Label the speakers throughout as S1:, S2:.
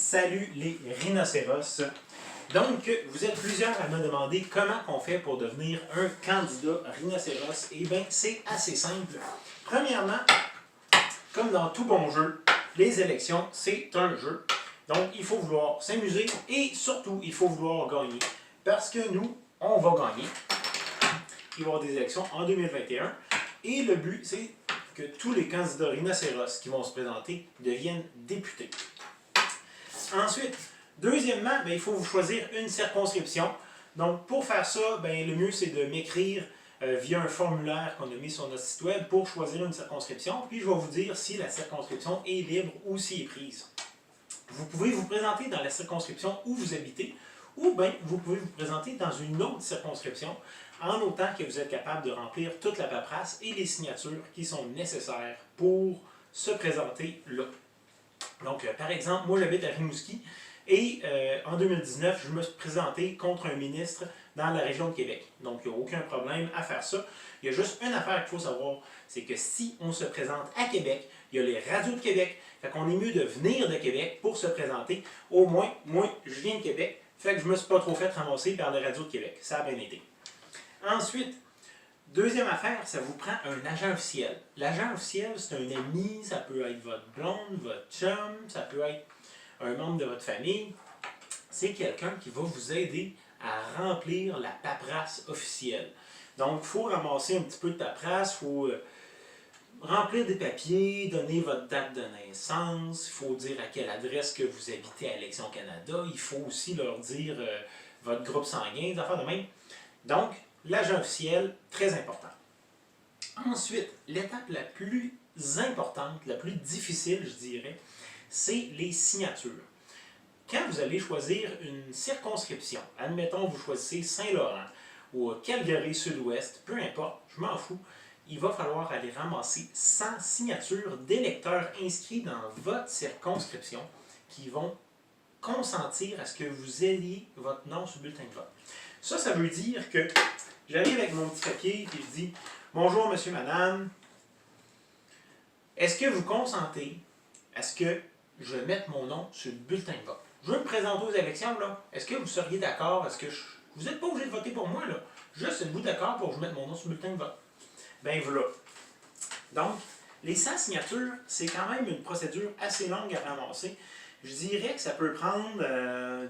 S1: Salut les rhinocéros! Donc, vous êtes plusieurs à me demander comment on fait pour devenir un candidat rhinocéros. Eh bien, c'est assez simple. Premièrement, comme dans tout bon jeu, les élections, c'est un jeu. Donc, il faut vouloir s'amuser et surtout, il faut vouloir gagner. Parce que nous, on va gagner. Il va y avoir des élections en 2021. Et le but, c'est que tous les candidats rhinocéros qui vont se présenter deviennent députés. Ensuite, deuxièmement, il faut vous choisir une circonscription. Donc, pour faire ça, le mieux, c'est de m'écrire via un formulaire qu'on a mis sur notre site web pour choisir une circonscription. Puis, je vais vous dire si la circonscription est libre ou si elle est prise. Vous pouvez vous présenter dans la circonscription où vous habitez, ou bien vous pouvez vous présenter dans une autre circonscription, en autant que vous êtes capable de remplir toute la paperasse et les signatures qui sont nécessaires pour se présenter là. Donc, par exemple, moi j'habite à Rimouski et en 2019, je me suis présenté contre un ministre dans la région de Québec. Donc, il n'y a aucun problème à faire ça. Il y a juste une affaire qu'il faut savoir, c'est que si on se présente à Québec, il y a les radios de Québec, fait qu'on est mieux de venir de Québec pour se présenter. Au moins, moi, je viens de Québec, fait que je ne me suis pas trop fait ramasser par les radios de Québec. Ça a bien été. Ensuite, deuxième affaire, ça vous prend un agent officiel. L'agent officiel, c'est un ami, ça peut être votre blonde, votre chum, ça peut être un membre de votre famille. C'est quelqu'un qui va vous aider à remplir la paperasse officielle. Donc, il faut ramasser un petit peu de paperasse, il faut remplir des papiers, donner votre date de naissance, il faut dire à quelle adresse que vous habitez à Élections Canada, il faut aussi leur dire votre groupe sanguin, des affaires de même. Donc, l'agent officiel, très important. Ensuite, l'étape la plus importante, la plus difficile, je dirais, c'est les signatures. Quand vous allez choisir une circonscription, admettons vous choisissez Saint-Laurent ou Calgary-Sud-Ouest, peu importe, je m'en fous, il va falloir aller ramasser 100 signatures d'électeurs inscrits dans votre circonscription qui vont consentir à ce que vous ayez votre nom sur le bulletin de vote. Ça veut dire que j'arrive avec mon petit papier et je dis « Bonjour, monsieur, madame, est-ce que vous consentez à ce que je mette mon nom sur le bulletin de vote? Je veux me présenter aux élections, là. Est-ce que vous seriez d'accord? Est-ce que vous n'êtes pas obligé de voter pour moi, là. Juste êtes-vous d'accord pour que je mette mon nom sur le bulletin de vote? » Ben voilà. Donc, les 100 signatures, c'est quand même une procédure assez longue à ramasser. Je dirais que ça peut prendre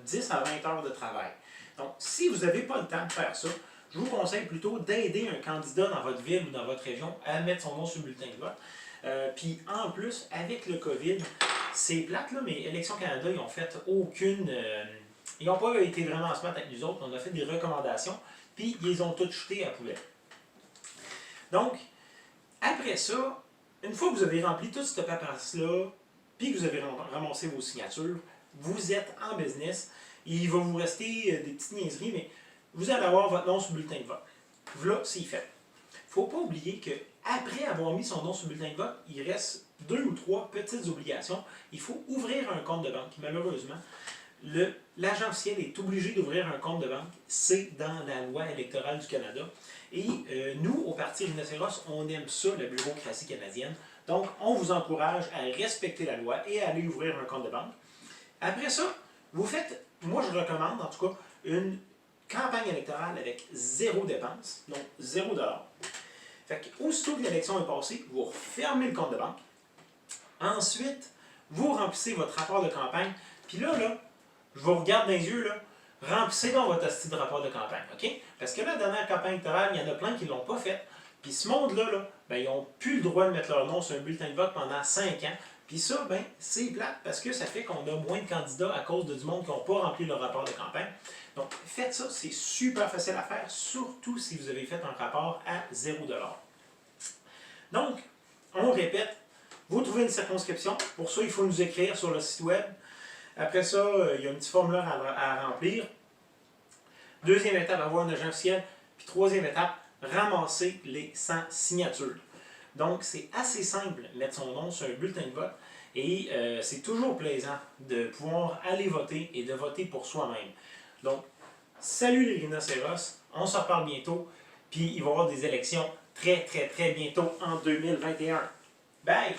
S1: 10 à 20 heures de travail. Donc, si vous n'avez pas le temps de faire ça, je vous conseille plutôt d'aider un candidat dans votre ville ou dans votre région à mettre son nom sur le bulletin de vote. Puis en plus, avec le COVID, c'est plate, là, mais Élections Canada, ils n'ont fait aucune... ils n'ont pas été vraiment smart avec nous autres. On a fait des recommandations, puis ils les ont toutes jetées à la poubelle. Donc, après ça, une fois que vous avez rempli toute cette paperasse-là, puis que vous avez ramassé vos signatures, vous êtes en business. Il va vous rester des petites niaiseries, mais vous allez avoir votre nom sur le bulletin de vote. Voilà, c'est fait. Il ne faut pas oublier qu'après avoir mis son nom sur le bulletin de vote, il reste 2 ou 3 petites obligations. Il faut ouvrir un compte de banque. Malheureusement, l'agent officiel est obligé d'ouvrir un compte de banque. C'est dans la loi électorale du Canada. Et nous, au Parti Rhinocéros, on aime ça, la bureaucratie canadienne. Donc, on vous encourage à respecter la loi et à aller ouvrir un compte de banque. Après ça, vous faites, moi je recommande en tout cas, une campagne électorale avec 0 dépenses, donc 0 $. Fait qu'aussitôt que l'élection est passée, vous refermez le compte de banque. Ensuite, vous remplissez votre rapport de campagne. Puis là, je vous regarde dans les yeux, là, remplissez donc votre style de rapport de campagne, OK? Parce que la dernière campagne électorale, il y en a plein qui ne l'ont pas faite. Puis ce monde-là, ils n'ont plus le droit de mettre leur nom sur un bulletin de vote pendant 5 ans. Puis ça, c'est plate parce que ça fait qu'on a moins de candidats à cause du monde qui n'ont pas rempli leur rapport de campagne. Donc, faites ça, c'est super facile à faire, surtout si vous avez fait un rapport à 0 $. Donc, on répète, vous trouvez une circonscription. Pour ça, il faut nous écrire sur le site web. Après ça, il y a un petit formulaire à remplir. Deuxième étape, avoir un agent officiel. Puis troisième étape, ramasser les 100 signatures. Donc, c'est assez simple de mettre son nom sur un bulletin de vote et c'est toujours plaisant de pouvoir aller voter et de voter pour soi-même. Donc, salut les rhinocéros, on se reparle bientôt, puis il va y avoir des élections très bientôt en 2021. Bye!